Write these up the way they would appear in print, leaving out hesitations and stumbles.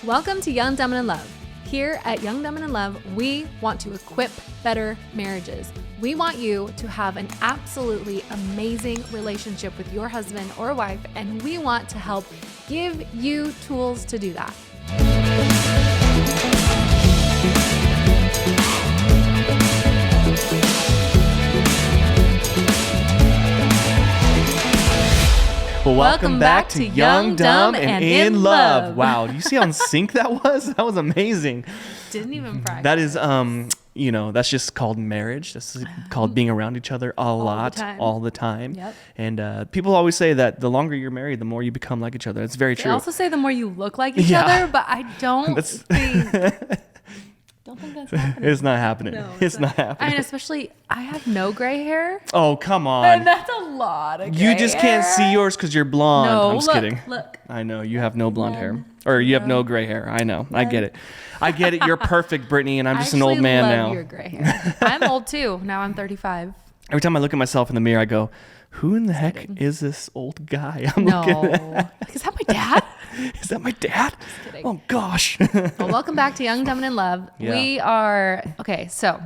Welcome to Young, Dumb, and in Love. Here at Young, Dumb, and in Love, we want to equip better marriages. We want you to have an absolutely amazing relationship with your husband or wife, and we want to help give you tools to do that. Well, welcome back to Young, Dumb, and in Love. Wow, do you see how in sync that was? That was amazing. Didn't even practice. That is, that's just called marriage. That's called being around each other all the time. Yep. And people always say that the longer you're married, the more you become like each other. It's very true. They also say the more you look like each other, but I don't think that's happening. It's not happening. No, it's not happening. I mean, especially, I have no gray hair. Oh, come on. And that's a lot of gray You just can't see yours because you're blonde. No, I'm just kidding. Look. I know. You have no blonde hair. Or you have no gray hair. I know. I get it. I get it. You're perfect, Brittany, and I'm just an old man now. I now. love your gray hair. I'm old too. Now I'm 35. Every time I look at myself in the mirror, I go, who in the heck is this old guy I'm no. looking at? Is that my dad? Is that my dad? Just kidding. Oh, gosh. Well, welcome back to Young, Dumb, and in Love. Yeah. We are, so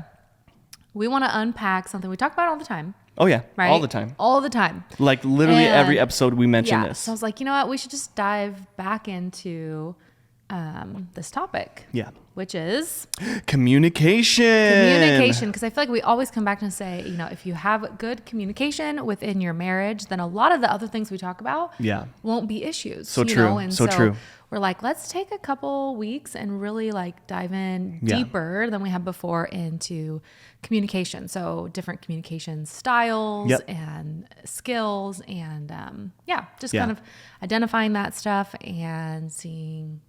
we want to unpack something we talk about all the time. Oh, yeah. Right? All the time. All the time. Like literally And every episode we mention this. So I was like, you know what? We should just dive back into this topic. Yeah. Which is communication. Because I feel like we always come back and say, if you have good communication within your marriage, then a lot of the other things we talk about won't be issues. So true. And so true. We're like, let's take a couple weeks and really dive in deeper than we have before into communication. So different communication styles and skills and kind of identifying that stuff and seeing,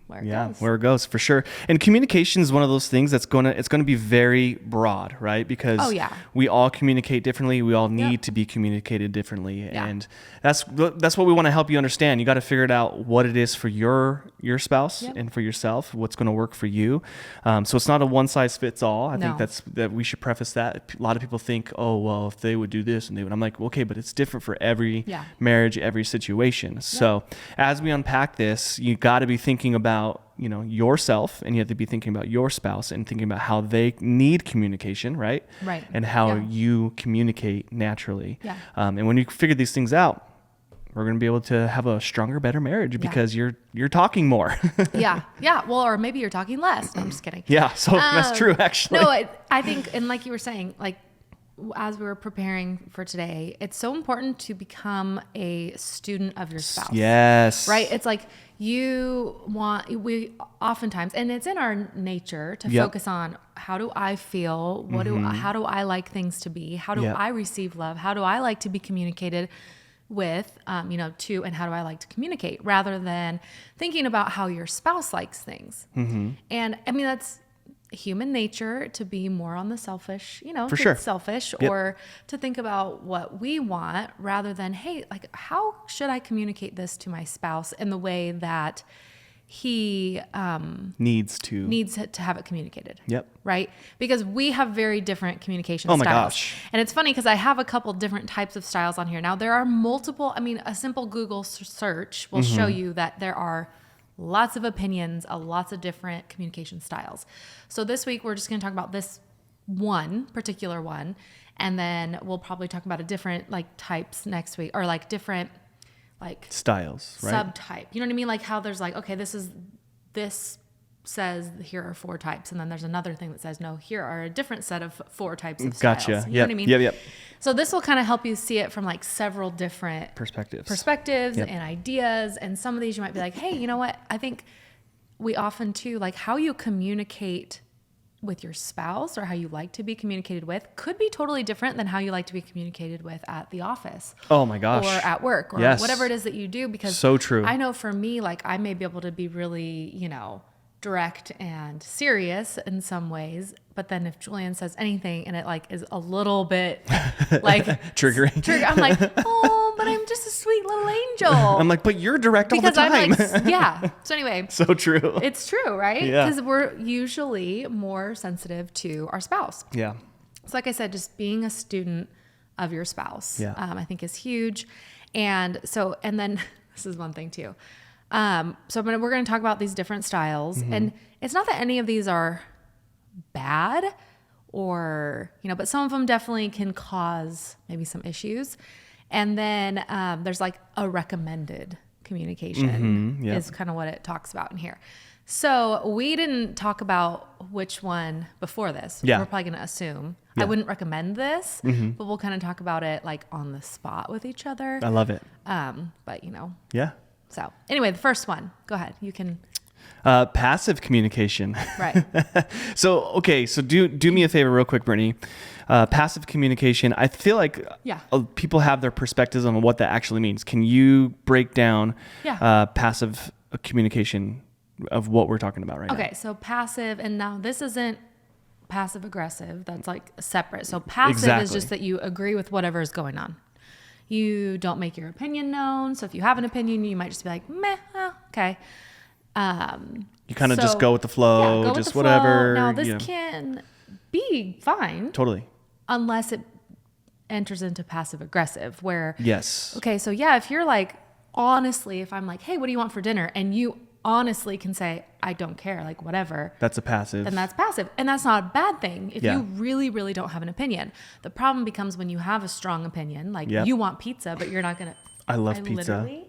where it goes. Where it goes for sure. And communication is one of those things it's going to be very broad, right? Because we all communicate differently. We all need to be communicated differently. Yeah. And that's what we want to help you understand. You got to figure it out what it is for your spouse and for yourself, what's going to work for you. So it's not a one size fits all. I think that we should preface that. A lot of people think, oh, well, if they would do this and they would, I'm like, okay, but it's different for every marriage, every situation. So as we unpack this, you got to be thinking about, yourself, and you have to be thinking about your spouse and thinking about how they need communication, right? Right. And how you communicate naturally. Yeah. And when you figure these things out, we're going to be able to have a stronger, better marriage because you're talking more. Yeah. Well, or maybe you're talking less. No, I'm just kidding. Yeah. So that's true, actually. No, I think, and like you were saying, as we were preparing for today, it's so important to become a student of your spouse. Yes. Right? It's like we oftentimes, and it's in our nature to focus on how do I feel? How do I like things to be? How do I receive love? How do I like to be communicated with, to, and how do I like to communicate rather than thinking about how your spouse likes things. Mm-hmm. And I mean, that's human nature to be more on the selfish, for sure. selfish or to think about what we want rather than, hey, how should I communicate this to my spouse in the way that he needs to have it communicated. Yep. Right? Because we have very different communication styles. Oh my gosh. And it's funny because I have a couple different types of styles on here. Now there are multiple, a simple Google search will show you that there are lots of opinions, lots of different communication styles. So this week, we're just going to talk about this one particular one, and then we'll probably talk about a different types next week, or different styles, right? Subtype. You know what I mean? How there's okay, this says here are 4 types, and then there's another thing that says no, here are a different set of 4 types of styles. Gotcha. You know what I mean? Yep. So this will kind of help you see it from several different perspectives and ideas. And some of these you might be like, hey, you know what? I think we often too, how you communicate with your spouse or how you like to be communicated with could be totally different than how you like to be communicated with at the office. Oh my gosh. Or at work or whatever it is that you do. Because so true. I know for me, I may be able to be really, direct and serious in some ways, but then if Julian says anything and it is a little bit triggering, I'm like, oh, but I'm just a sweet little angel. I'm like, but you're direct all the time. I'm so anyway, so true. It's true, right? Yeah. Because we're usually more sensitive to our spouse. Yeah. So like I said, just being a student of your spouse, I think is huge. And then this is one thing too. we're going to talk about these different styles, and it's not that any of these are bad or, but some of them definitely can cause maybe some issues. And then there's like a recommended communication is kind of what it talks about in here. So we didn't talk about which one before this. Yeah. We're probably going to assume. Yeah. I wouldn't recommend this, but we'll kind of talk about it like on the spot with each other. I love it. But Yeah. So anyway, the first one, go ahead. You can. Passive communication. Right. So do me a favor real quick, Brittany. Passive communication, I feel like people have their perspectives on what that actually means. Can you break down passive communication of what we're talking about right now? Okay, so passive, and now this isn't passive aggressive. That's like separate. So passive is just that you agree with whatever is going on. You don't make your opinion known. So if you have an opinion, you might just be like, meh, okay. You kind of just go with the flow, go just with the whatever. Flow. Now this can be fine. Totally. Unless it enters into passive aggressive where, okay, so if you're like, honestly, if I'm like, hey, what do you want for dinner? And you honestly can say, I don't care, like whatever. That's a passive. Then that's passive. And that's not a bad thing if you really, really don't have an opinion. The problem becomes when you have a strong opinion, like you want pizza, but you're not going to. I love pizza. Literally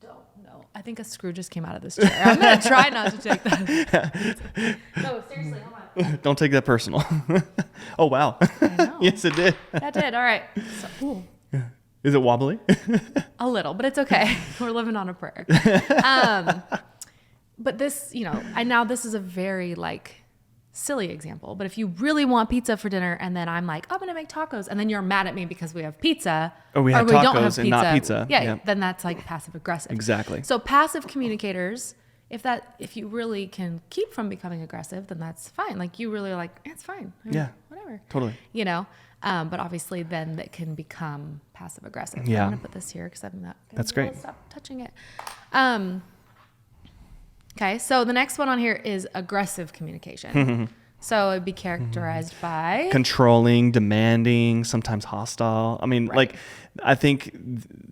don't know. I think a screw just came out of this chair. I'm going to try not to take that. No, seriously, hold on. Don't take that personal. Oh, wow. I know. Yes, it did. That did. All right. So, is it wobbly? A little, but it's okay. We're living on a prayer. But this, now this is a very like silly example, but if you really want pizza for dinner and then I'm like, I'm going to make tacos, and then you're mad at me because we have pizza or we have tacos and not pizza. Yeah. Then that's like passive aggressive. Exactly. So passive communicators, if you really can keep from becoming aggressive, then that's fine. Like you really are like, it's fine. Whatever. Totally. But obviously then that can become passive aggressive. Yeah. I'm going to put this here because I'm not going to great. Stop touching it. Okay. So the next one on here is aggressive communication. So it'd be characterized by controlling, demanding, sometimes hostile. I mean, I think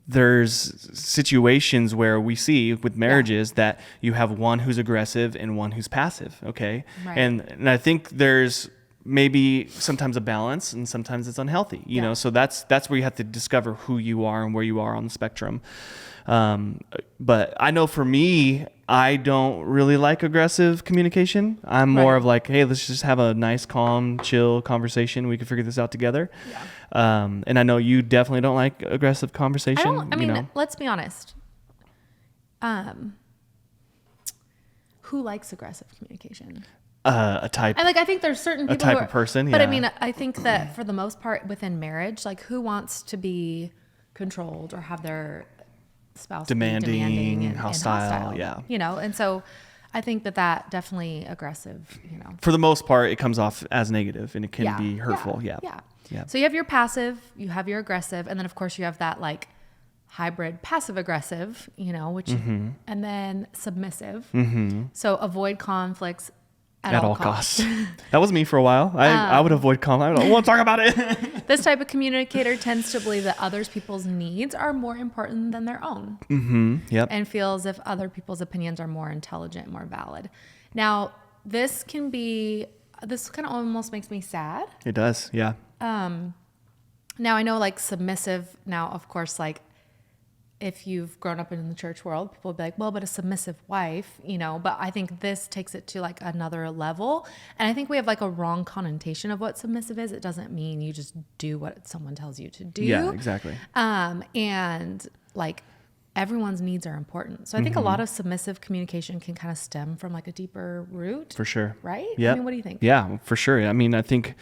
there's situations where we see with marriages that you have one who's aggressive and one who's passive. Okay. Right. And I think there's maybe sometimes a balance and sometimes it's unhealthy, you know? So that's where you have to discover who you are and where you are on the spectrum. But I know for me, I don't really like aggressive communication. I'm more of like, hey, let's just have a nice, calm, chill conversation. We can figure this out together. Yeah. And I know you definitely don't like aggressive conversation. Let's be honest. Who likes aggressive communication? A type. And I think there's certain people a type of person. But I think that for the most part within marriage, like who wants to be controlled or have their spouse demanding and hostile. Yeah. And so I think that definitely aggressive, For the most part, it comes off as negative and it can be hurtful. Yeah. So you have your passive, you have your aggressive, and then of course you have that like hybrid passive aggressive, which, and then submissive. So avoid conflicts at all costs. That was me for a while. I would avoid conflict. I don't want to talk about it. This type of communicator tends to believe that other people's needs are more important than their own. Yep. And feels if other people's opinions are more intelligent, more valid. Now, this kind of almost makes me sad. It does. Yeah. Now I know like submissive now, of course, like if you've grown up in the church world, people will be like, well, but a submissive wife, but I think this takes it to like another level. And I think we have like a wrong connotation of what submissive is. It doesn't mean you just do what someone tells you to do. Yeah, exactly. And like everyone's needs are important. So I think a lot of submissive communication can kind of stem from like a deeper root. For sure. Right? Yeah. I mean, what do you think? Yeah, for sure. I mean, I think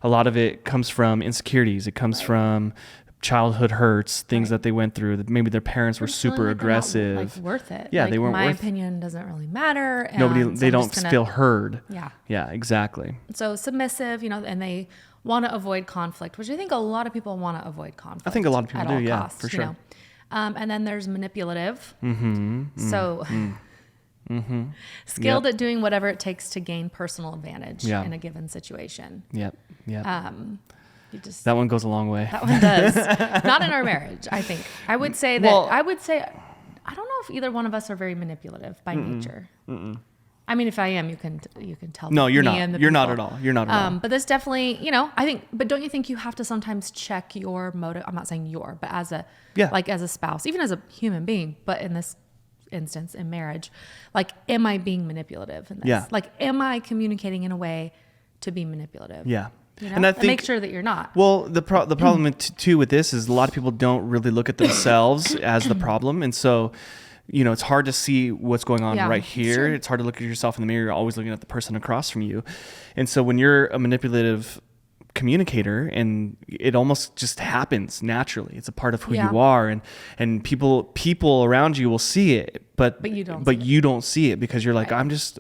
a lot of it comes from insecurities. It comes from childhood hurts, things that they went through, that maybe their parents were super aggressive. Not, worth it. Yeah, they weren't my opinion doesn't really matter. And they don't feel heard. Yeah. Yeah, exactly. So submissive, and they want to avoid conflict, which I think a lot of people want to avoid conflict. I think a lot of people do, costs, for sure. And then there's manipulative. So skilled at doing whatever it takes to gain personal advantage in a given situation. Yep. That one goes a long way. That one does. Not in our marriage, I think. I would say I don't know if either one of us are very manipulative by nature. I mean, if I am, you can tell. No, you're not. You're not at all. You're not at all. But this definitely, I think, but don't you think you have to sometimes check your motive? I'm not saying your, but as a, like as a spouse, even as a human being, but in this instance, in marriage, like, am I being manipulative in this? Yeah. Like, am I communicating in a way to be manipulative? Yeah. And I think, make sure that you're not. Well, the problem too with this is a lot of people don't really look at themselves as the problem. And so, it's hard to see what's going on right here. It's hard to look at yourself in the mirror. You're always looking at the person across from you. And so when you're a manipulative communicator, and it almost just happens naturally, it's a part of who you are, and people around you will see it, but you don't see it because you're like, I'm just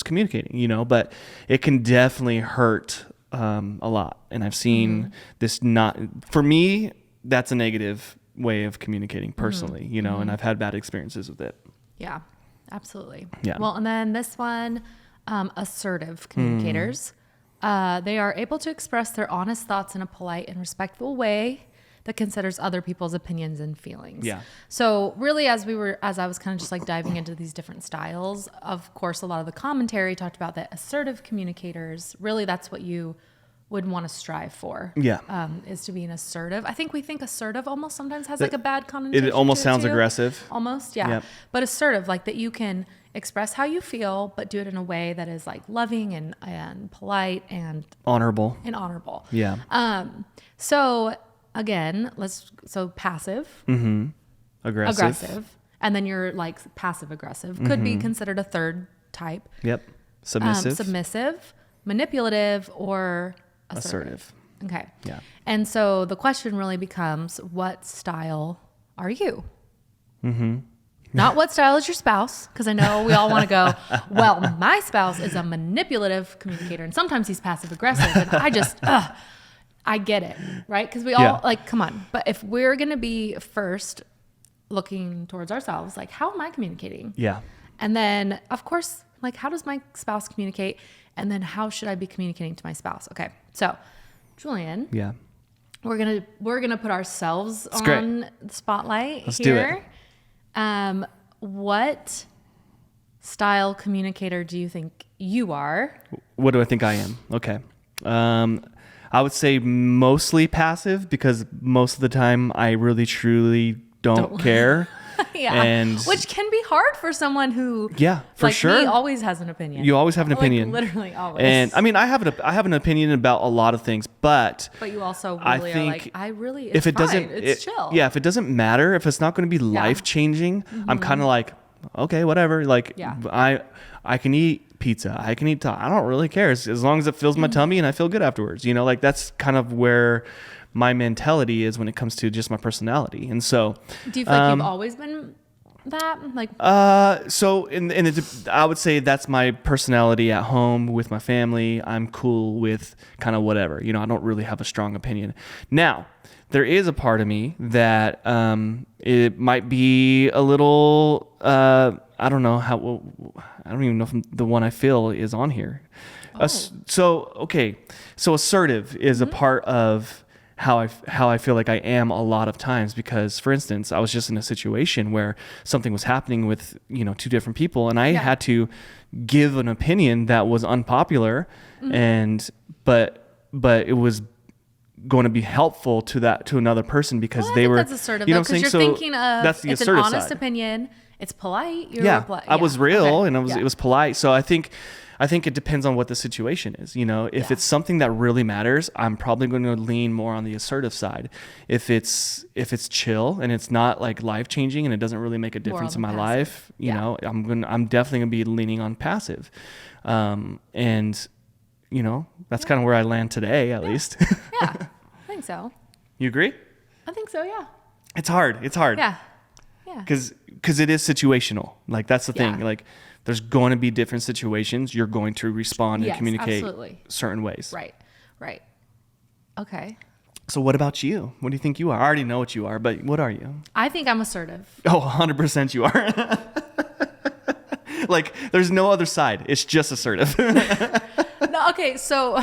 communicating, but it can definitely hurt a lot. And I've seen this, not for me, that's a negative way of communicating personally, and I've had bad experiences with it. Yeah, absolutely. Yeah. Well, and then this one, assertive communicators, they are able to express their honest thoughts in a polite and respectful way that considers other people's opinions and feelings. Yeah. So really, as I was kind of just like diving into these different styles, of course, a lot of the commentary talked about that assertive communicators, really that's what you would want to strive for. Yeah. Is to be an assertive. I think we think assertive almost sometimes has like a bad connotation. It almost sounds aggressive. Almost, yeah. Yep. But assertive, like that you can express how you feel, but do it in a way that is like loving and polite and honorable. Yeah. So again, passive, aggressive, and then you're like passive aggressive could be considered a third type. Yep. Submissive, manipulative, or assertive. Okay. Yeah. And so the question really becomes, what style are you? Not what style is your spouse, because I know we all want to go, well, my spouse is a manipulative communicator, and sometimes he's passive aggressive, and I just, I get it, right? Because we all, like, come on. But if we're going to be first looking towards ourselves, like, how am I communicating? Yeah. And then, of course, like, how does my spouse communicate? And then how should I be communicating to my spouse? Okay. So, Julian. Yeah. We're gonna put ourselves on the spotlight. Let's here. Do it. What style communicator do you think you are? What do I think I am? Okay. I would say mostly passive, because most of the time I really truly don't care. Yeah. And which can be hard for someone who, for sure, me, always has an opinion. You always have an opinion, like, literally always. And I mean, I have an opinion about a lot of things, but you also really are like, it's if it fine. doesn't, it's chill. Yeah, if it doesn't matter, if it's not going to be life changing, I'm kind of like, okay, whatever. Like, I can eat pizza, I can eat. I don't really care as long as it fills my tummy and I feel good afterwards. Like that's kind of where my mentality is when it comes to just my personality. And so, do you feel like you've always been that? Like, so I would say that's my personality at home with my family. I'm cool with kind of whatever, I don't really have a strong opinion. Now, there is a part of me that, it might be a little, I don't know how, I don't even know if the one I feel is on here. So assertive is a part of how I feel like I am a lot of times, because, for instance, I was just in a situation where something was happening with, two different people, and I had to give an opinion that was unpopular, but it was going to be helpful to another person, because they were, that's assertive, because you're thinking of, that's the it's an honest opinion, it's polite. I was real, and it was polite. So I think it depends on what the situation is. If it's something that really matters, I'm probably going to lean more on the assertive side. If it's chill and it's not like life changing and it doesn't really make a difference in my life, I'm definitely going to be leaning on passive. And that's kind of where I land today, at least. Yeah, I think so. You agree? I think so. Yeah. It's hard. Yeah. Yeah. Because it is situational. Like, that's the thing. Like, there's going to be different situations. You're going to respond and communicate certain ways. Right. Okay. So what about you? What do you think you are? I already know what you are, but what are you? I think I'm assertive. Oh, 100% you are. Like, there's no other side. It's just assertive. No, okay, so...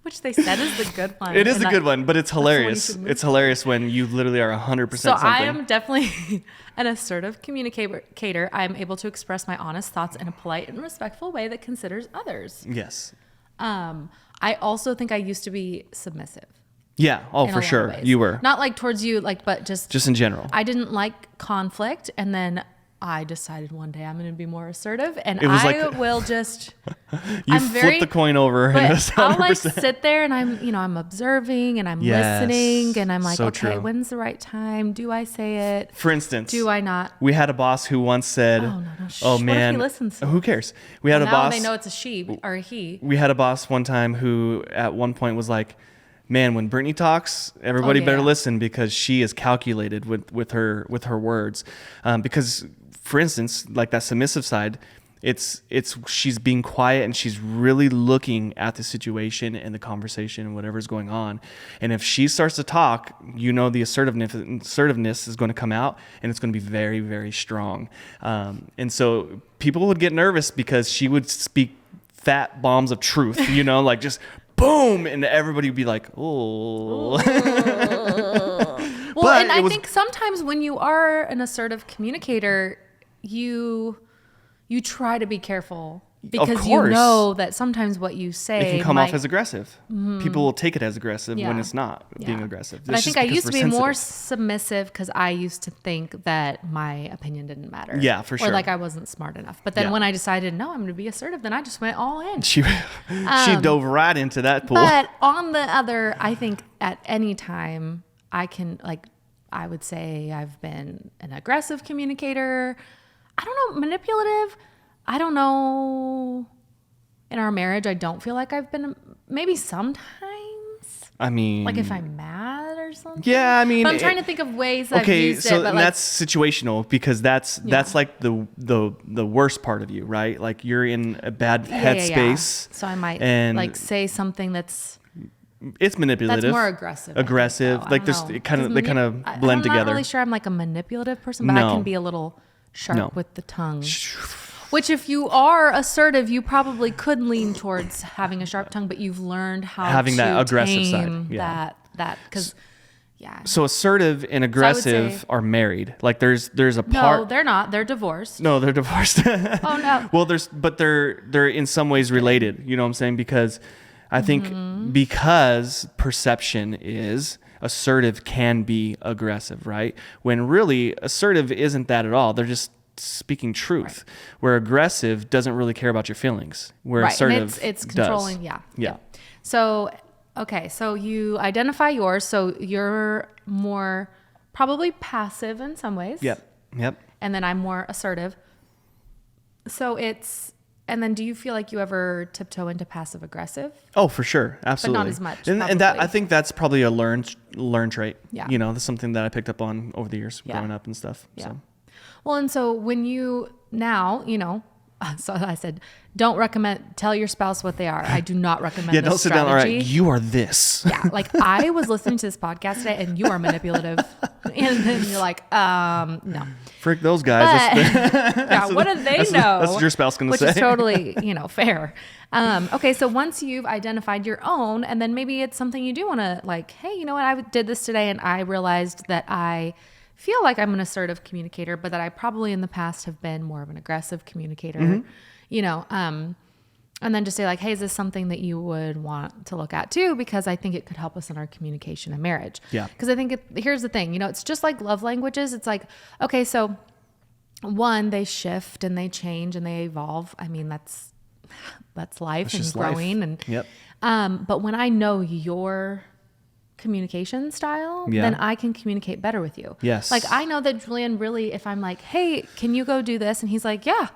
Which they said is the good one. It is a good one, but it's hilarious. It's hilarious when you literally are 100% so something. I am definitely an assertive communicator. I am able to express my honest thoughts in a polite and respectful way that considers others. Yes. I also think I used to be submissive. Yeah. Oh, for sure. You were. Not like towards you, like, but just in general. I didn't like conflict. And then I decided one day I'm going to be more assertive, and it was will just, you flip the coin over. But I'll like sit there and I'm observing and I'm listening and I'm like, so okay, true. When's the right time? Do I say it? For instance, do I not? We had a boss who once said, oh man, what if he listens to who cares? We had a boss. Now they know it's a she or a he. We had a boss one time who at one point was like, man, when Brittany talks, everybody better listen because she is calculated with her words. Because for instance, like that submissive side, it's she's being quiet and she's really looking at the situation and the conversation and whatever's going on. And if she starts to talk, the assertiveness is going to come out and it's going to be very, very strong. And so people would get nervous because she would speak fat bombs of truth, like just boom, and everybody would be like, oh. Well, and I think sometimes when you are an assertive communicator, you try to be being because you know that sometimes what you say it can come off as aggressive. Mm-hmm. People will take it as aggressive when it's not being aggressive. But I think I used to be more submissive because I used to think that my opinion didn't matter. Yeah, for sure. Or like I wasn't smart enough. But then when I decided, no, I'm going to be assertive, then I just went all in. She dove right into that pool. But on the other, I think at any time I can, I would say I've been an aggressive communicator. I don't know, manipulative. I don't know. In our marriage, I don't feel like I've been, maybe sometimes. I mean, like if I'm mad or something. Yeah, I mean, but I'm trying to think of ways I've used it. Okay, so that's situational because that's like the worst part of you, right? Like you're in a bad headspace. So I might say something that's. It's manipulative. That's more aggressive. Like they kind of blend together. I'm not really sure I'm like a manipulative person, but I can be a little sharp with the tongue. Which if you are assertive, you probably could lean towards having a sharp tongue, but you've learned how having to that aggressive tame side. That because So assertive and aggressive are married. Like there's a part. No, they're not. They're divorced. No, they're divorced. Oh no. Well, they're in some ways related. You know what I'm saying? Because I think because perception is assertive can be aggressive, right? When really assertive isn't that at all. They're just speaking truth. Right. Where aggressive doesn't really care about your feelings. Where assertive and it's controlling. Does. Yeah. So okay, so you identify yours. So you're more probably passive in some ways. Yep. And then I'm more assertive. So and then do you feel like you ever tiptoe into passive aggressive? Oh, for sure. Absolutely. But not as much. And that, I think that's probably a learned trait. Yeah. That's something that I picked up on over the years growing up and stuff. Yeah. So. Well, and so when you now, so I said, don't recommend, tell your spouse what they are. I do not recommend this don't sit down. All right, you are this. Yeah. Like I was listening to this podcast today and you are manipulative. And then you're like, no. Frick those guys. But, what do they know? That's what your spouse going to say. Which is totally, fair. Okay. So once you've identified your own, and then maybe it's something you do want to like, hey, you know what? I did this today and I realized that I feel like I'm an assertive communicator, but that I probably in the past have been more of an aggressive communicator, and then just say like, hey, is this something that you would want to look at too? Because I think it could help us in our communication and marriage. Yeah. Because I think here's the thing, it's just like love languages. It's like, okay, so one, they shift and they change and they evolve. I mean, that's life and growing. Life. And, but when I know your communication style, then I can communicate better with you. Yes. Like I know that Julian really, if I'm like, hey, can you go do this? And he's like, yeah.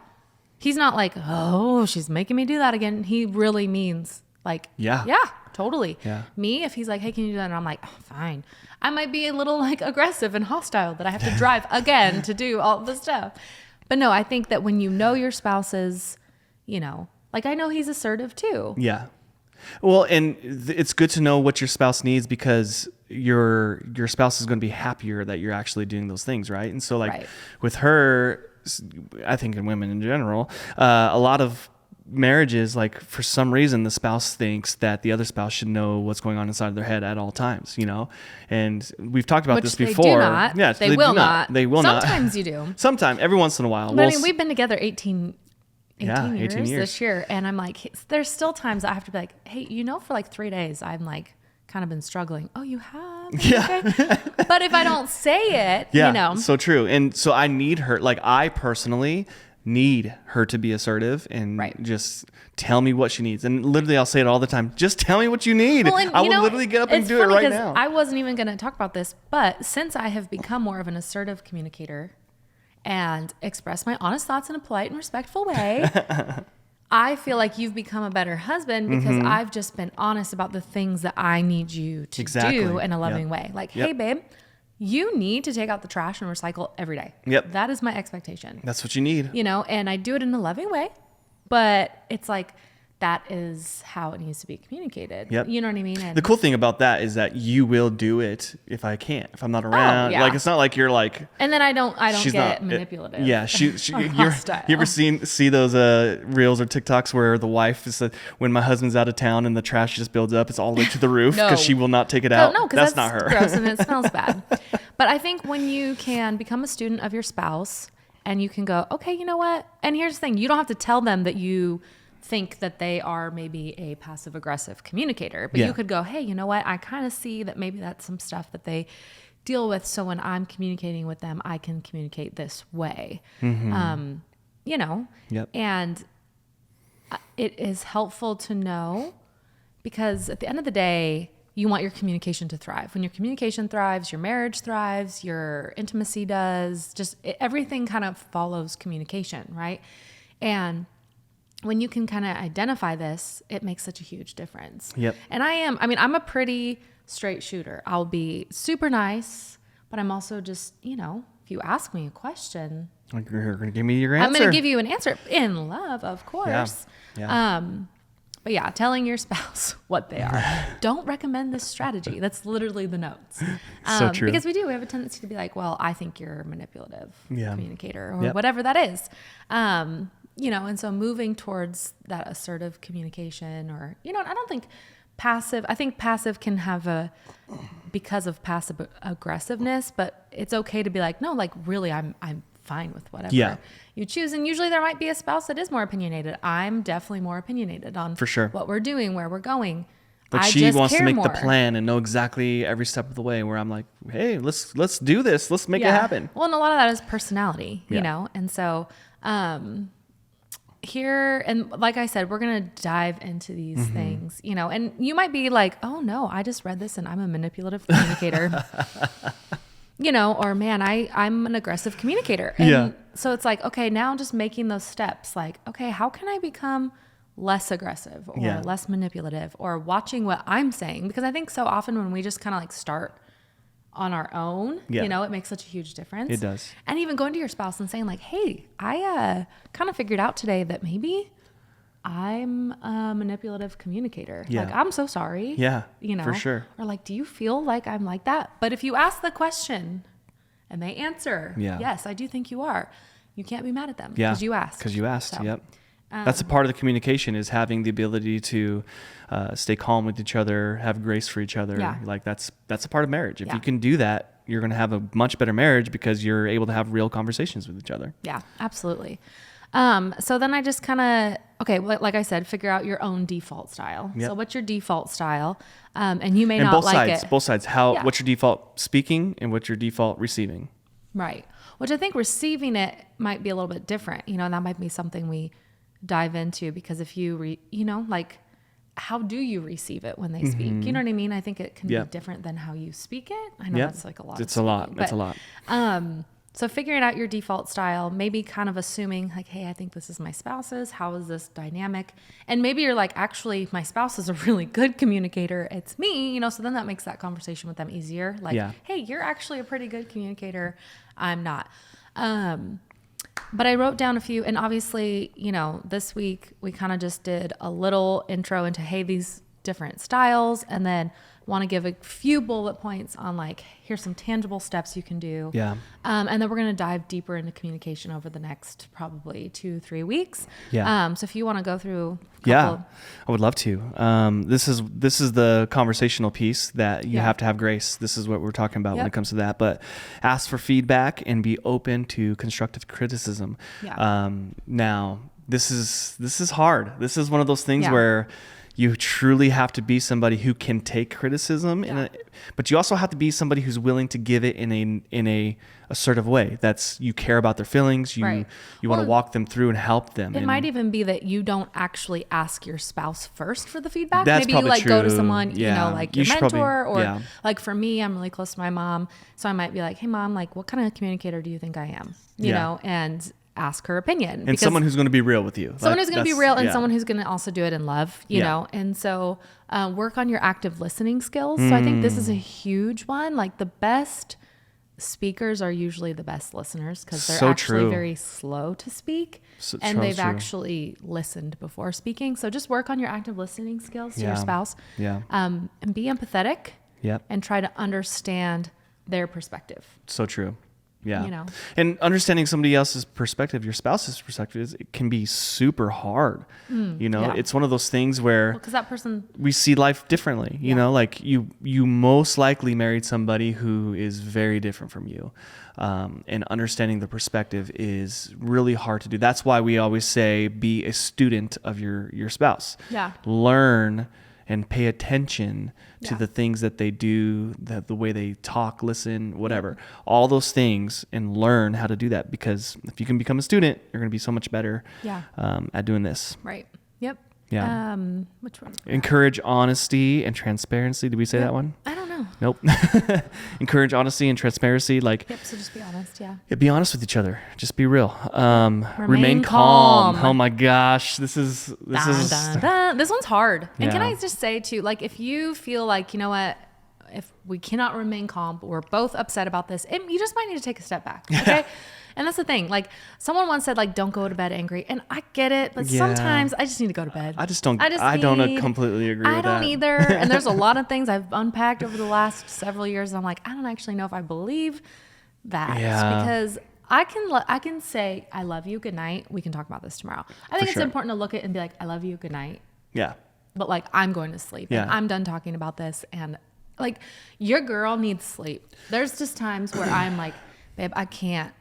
He's not like, oh, she's making me do that again. He really means like, yeah, totally. Yeah. Me, if he's like, hey, can you do that? And I'm like, oh, fine. I might be a little like aggressive and hostile that I have to drive again to do all the stuff. But no, I think that when you know your spouse's, like I know he's assertive too. Yeah. Well, and it's good to know what your spouse needs because your spouse is going to be happier that you're actually doing those things, right? And so like with her, I think in women in general, a lot of marriages, like for some reason, the spouse thinks that the other spouse should know what's going on inside their head at all times, you know? And we've talked about this before. They do not. Yeah, they will not. They will not. Sometimes you do. Sometimes, every once in a while. But I mean, we've been together 18 years years this year. And I'm like, there's still times I have to be like, hey, you know, for like 3 days, I'm like kind of been struggling. Oh, you have? Yeah. Okay. But if I don't say it, yeah, you know. So true. And so I need her, like I personally need her to be assertive and just tell me what she needs. And literally I'll say it all the time. Just tell me what you need. Well, I will literally get up and do it right now. I wasn't even going to talk about this, but since I have become more of an assertive communicator and express my honest thoughts in a polite and respectful way, I feel like you've become a better husband because I've just been honest about the things that I need you to do in a loving way. Like, hey, babe, you need to take out the trash and recycle every day. Yep. That is my expectation. That's what you need. You know, and I do it in a loving way, but it's like, that is how it needs to be communicated. Yep. You know what I mean? And the cool thing about that is that you will do it if I can't, if I'm not around. Like, it's not like you're like, and then I don't get manipulative. Yeah. You ever see those reels or TikToks where the wife is when my husband's out of town and the trash just builds up, it's all the way to the roof because she will not take it out. No, because that's not her. Gross and it smells bad. But I think when you can become a student of your spouse and you can go, okay, you know what? And here's the thing. You don't have to tell them that you think that they are maybe a passive aggressive communicator, but you could go, hey, you know what? I kind of see that maybe that's some stuff that they deal with. So when I'm communicating with them, I can communicate this way, you know, and it is helpful to know because at the end of the day, you want your communication to thrive. When your communication thrives, your marriage thrives, your intimacy does, everything kind of follows communication. Right. And when you can kind of identify this, it makes such a huge difference. Yep. And I'm a pretty straight shooter. I'll be super nice, but I'm also just, you know, if you ask me a question, you're going to give me your answer. I'm going to give you an answer in love, of course. Yeah. But yeah, telling your spouse what they are. Don't recommend this strategy. That's literally the notes. So true. Because we have a tendency to be like, well, I think you're a manipulative communicator or Yep. whatever that is. You know, and so moving towards that assertive communication or, you know, I think passive can have because of passive aggressiveness, but it's okay to be like, no, like really, I'm fine with whatever you choose. And usually there might be a spouse that is more opinionated. I'm definitely more opinionated on for sure what we're doing, where we're going. But she wants to make the plan and know exactly every step of the way where I'm like, hey, let's do this. Let's make it happen. Well, and a lot of that is personality, you know? And so, here, and like I said, we're going to dive into these things, you know, and you might be like, oh no, I just read this and I'm a manipulative communicator, you know, or man, I'm an aggressive communicator. And so it's like, okay, now just making those steps like, okay, how can I become less aggressive or less manipulative or watching what I'm saying? Because I think so often when we just kind of like start on our own, you know, it makes such a huge difference. It does. And even going to your spouse and saying like, hey, I kind of figured out today that maybe I'm a manipulative communicator. Yeah. Like, I'm so sorry. Yeah, you know, for sure. Or like, do you feel like I'm like that? But if you ask the question and they answer, yes, I do think you are, you can't be mad at them because you asked. Because you asked, yep. That's a part of the communication is having the ability to stay calm with each other, have grace for each other. Yeah. Like that's a part of marriage. If you can do that, you're going to have a much better marriage because you're able to have real conversations with each other. Yeah, absolutely. So then I just kind of, like I said, figure out your own default style. Yep. So what's your default style? And you may not like it. Both sides. What's your default speaking and what's your default receiving? Right. Which I think receiving it might be a little bit different. You know, and that might be something we dive into because if you, like, how do you receive it when they speak? You know what I mean? I think it can be different than how you speak it. I know that's like a lot. It's a lot. So figuring out your default style, maybe kind of assuming like, hey, I think this is my spouse's. How is this dynamic? And maybe you're like, actually, my spouse is a really good communicator. It's me, so then that makes that conversation with them easier. Like, hey, you're actually a pretty good communicator. I'm not. But I wrote down a few, and obviously, this week we kind of just did a little intro into, hey, these different styles, and then want to give a few bullet points on like, here's some tangible steps you can do. Yeah. And then we're going to dive deeper into communication over the next probably 2-3 weeks. Yeah. So if you want to go through I would love to. This is the conversational piece that you have to have grace. This is what we're talking about when it comes to that. But ask for feedback and be open to constructive criticism. Yeah. Now, this is hard. This is one of those things where you truly have to be somebody who can take criticism, but you also have to be somebody who's willing to give it in a assertive way. That's, you care about their feelings. You want to walk them through and help them. It might even be that you don't actually ask your spouse first for the feedback. That's Maybe you like true. Go to someone, you know, like your mentor, probably, or like for me, I'm really close to my mom. So I might be like, hey mom, like what kind of communicator do you think I am? You know, and ask her opinion. And someone who's going to be real with you. Someone who's going to be real, and someone who's going to also do it in love, you know? And so work on your active listening skills. So I think this is a huge one. Like the best speakers are usually the best listeners, because they're actually very slow to speak, and they've actually listened before speaking. So just work on your active listening skills to your spouse. And be empathetic. And try to understand their perspective. So true. Yeah. You know, and understanding somebody else's perspective, your spouse's perspective, it can be super hard. You know, it's one of those things where, because that person, we see life differently, you know, like you most likely married somebody who is very different from you. And understanding the perspective is really hard to do. That's why we always say, be a student of your spouse. Learn and pay attention to the things that they do, the way they talk, listen, whatever, all those things, and learn how to do that. Because if you can become a student, you're going to be so much better at doing this. Right. Yep. Yeah. Which one? Encourage honesty and transparency. Did we say that one? I don't know. Nope. Encourage honesty and transparency. Like, so just be honest. Yeah. Be honest with each other. Just be real. Remain calm. Oh my gosh. This one's hard. And can I just say too, like, if you feel like, you know what, if we cannot remain calm, but we're both upset about this, you just might need to take a step back. Okay. And that's the thing. Like, someone once said, like, don't go to bed angry. And I get it, but sometimes I just need to go to bed. I don't completely agree with that. I don't either. And there's a lot of things I've unpacked over the last several years. And I'm like, I don't actually know if I believe that. Because I can say, I love you, good night. We can talk about this tomorrow. I think it's important to look at it and be like, I love you, good night. Yeah. But like, I'm going to sleep. Yeah. And I'm done talking about this. And like, your girl needs sleep. There's just times where I'm like, babe, I can't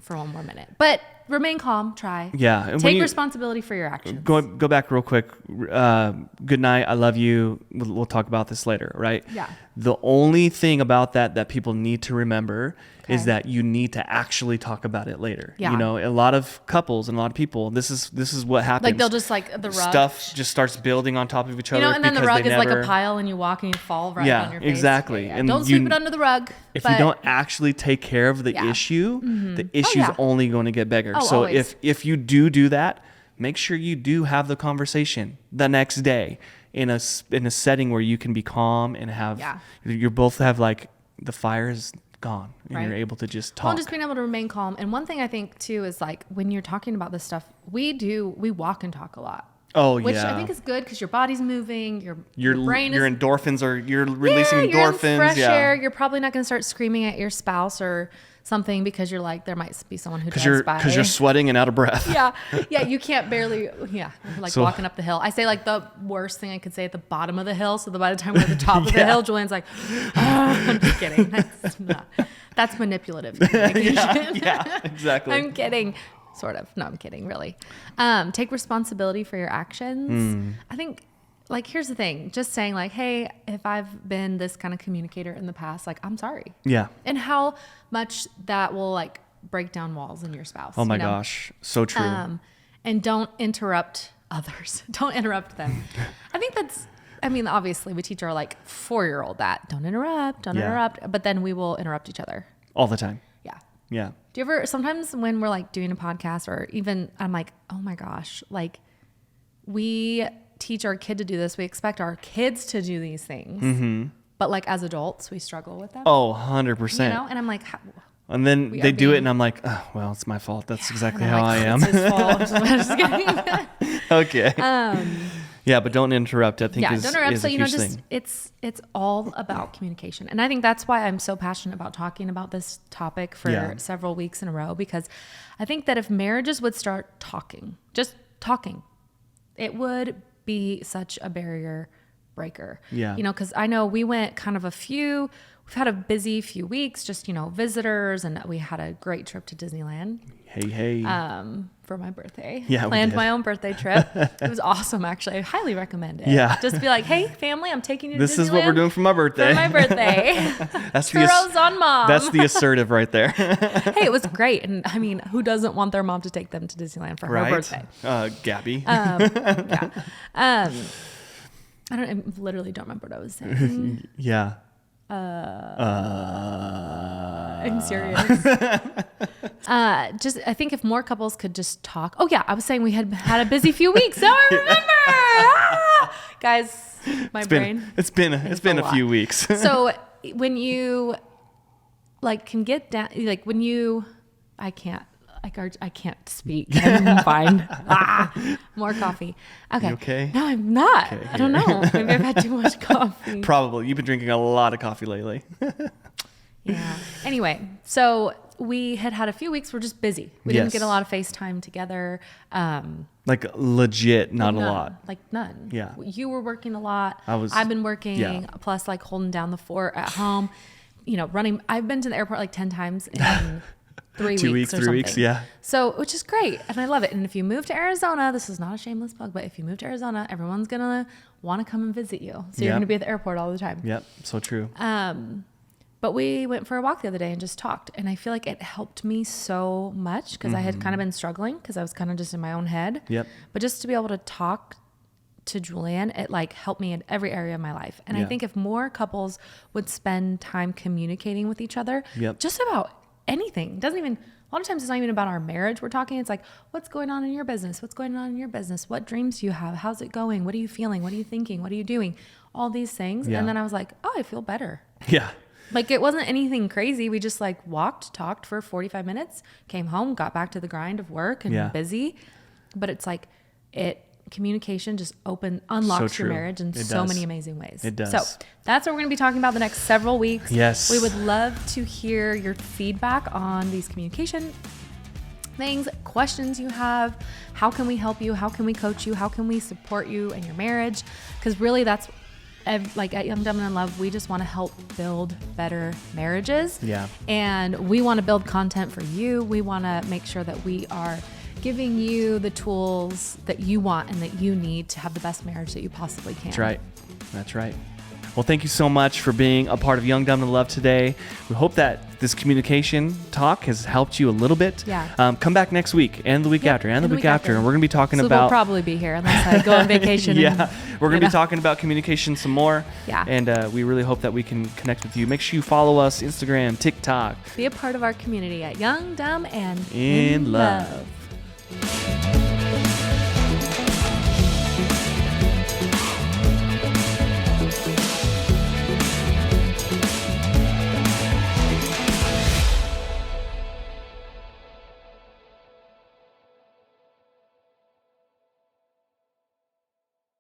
for one more minute. But remain calm, try. Yeah. And take responsibility for your actions. Go back real quick. Good night. I love you. We'll talk about this later, right? Yeah. The only thing about that people need to remember is that you need to actually talk about it later. Yeah. You know, a lot of couples and a lot of people, this is what happens. Like, they'll just, like, the rug. Stuff just starts building on top of each other. You know, and then the rug is like a pile, and you walk and you fall right on your face. Exactly. Yeah. And don't sweep it under the rug. If you don't actually take care of the issue, the issue's only going to get bigger. So always. If you do that, make sure you do have the conversation the next day in a setting where you can be calm and have you both have, like, the fire is gone and you're able to just talk. Well, just being able to remain calm. And one thing I think too is, like, when you're talking about this stuff, we walk and talk a lot. Oh, which I think is good, because your body's moving, your brain your endorphins you're releasing endorphins. You're in fresh air. You're probably not going to start screaming at your spouse or something, because you're like, there might be someone who drives by. Because you're sweating and out of breath. Yeah, you can't barely, like, walking up the hill. I say, like, the worst thing I could say at the bottom of the hill, so that by the time we're at the top of the hill, Julian's like, I'm just kidding. That's manipulative communication. Yeah, exactly. I'm kidding. Sort of. No, I'm kidding, really. Take responsibility for your actions. I think, like, here's the thing. Just saying, like, hey, if I've been this kind of communicator in the past, like, I'm sorry. Yeah. And how much that will, like, break down walls in your spouse. Oh my gosh. So true. And don't interrupt others. Don't interrupt them. I think obviously we teach our, like, 4-year-old that. Don't interrupt. But then we will interrupt each other. All the time. Yeah. Do you ever, sometimes when we're, like, doing a podcast, or even, I'm like, oh my gosh, like, we teach our kid to do this. We expect our kids to do these things. Mm-hmm. But, like, as adults, we struggle with them. Oh, 100%. You know? And I'm like, and then they do it, and I'm like, oh, well, it's my fault. That's exactly how I am. It's his fault. I'm just kidding. Okay. Yeah, but don't interrupt. I think don't interrupt. So, thing. it's all about communication. And I think that's why I'm so passionate about talking about this topic for several weeks in a row, because I think that if marriages would start talking, just talking, it would be such a barrier breaker. Yeah. Because I know we went kind of we've had a busy few weeks, just, visitors, and we had a great trip to Disneyland. Hey. For my birthday. Yeah. Planned my own birthday trip. It was awesome, actually. I highly recommend it. Yeah. Just be like, hey, family, I'm taking you to Disneyland. This is what we're doing for my birthday. For my birthday. That's Churros on mom. That's the assertive right there. Hey, it was great. And I mean, who doesn't want their mom to take them to Disneyland for her birthday? Gabby. Yeah. I literally don't remember what I was saying. Yeah. I'm serious. I think if more couples could just talk. Oh yeah, I was saying we had a busy few weeks. Now I remember. Guys, my brain. It's been a few weeks. So when you can get down, when you, I can't speak. I'm fine. More coffee. Okay. You okay? No, I'm not. Okay, I don't know. Maybe I've had too much coffee. Probably. You've been drinking a lot of coffee lately. Yeah. Anyway, so we had a few weeks. We're just busy. We didn't get a lot of FaceTime together. Legit, not a lot. None. Yeah. You were working a lot. I've been working. Plus, holding down the fort at home. Running. I've been to the airport 10 times in 3 weeks. 3 weeks. Yeah. So, which is great, and I love it. And if you move to Arizona, this is not a shameless plug, but if you move to Arizona, everyone's gonna want to come and visit you. So you're gonna be at the airport all the time. Yep. So true. But we went for a walk the other day and just talked. And I feel like it helped me so much because I had kind of been struggling because I was kind of just in my own head. Yep. But just to be able to talk to Julian, it helped me in every area of my life. And I think if more couples would spend time communicating with each other, just about anything, a lot of times it's not even about our marriage we're talking. It's what's going on in your business? What's going on in your business? What dreams do you have? How's it going? What are you feeling? What are you thinking? What are you doing? All these things. Yeah. And then I was like, oh, I feel better. Yeah. It wasn't anything crazy. We just talked for 45 minutes, came home, got back to the grind of work and busy. But it's communication just unlocks your marriage in so many amazing ways. It does. So that's what we're going to be talking about the next several weeks. Yes. We would love to hear your feedback on these communication things, questions you have. How can we help you? How can we coach you? How can we support you in your marriage? Because really that's at Young, Dumb, and in Love, we just want to help build better marriages. Yeah. And we want to build content for you. We want to make sure that we are giving you the tools that you want and that you need to have the best marriage that you possibly can. That's right. Well, thank you so much for being a part of Young, Dumb, and in Love today. We hope that this communication talk has helped you a little bit. Yeah. Come back next week and the week after and the week after. And we're going to be talking about... We'll probably be here unless I go on vacation. We're going to be talking about communication some more. Yeah. And we really hope that we can connect with you. Make sure you follow us, Instagram, TikTok. Be a part of our community at Young, Dumb, and in Love.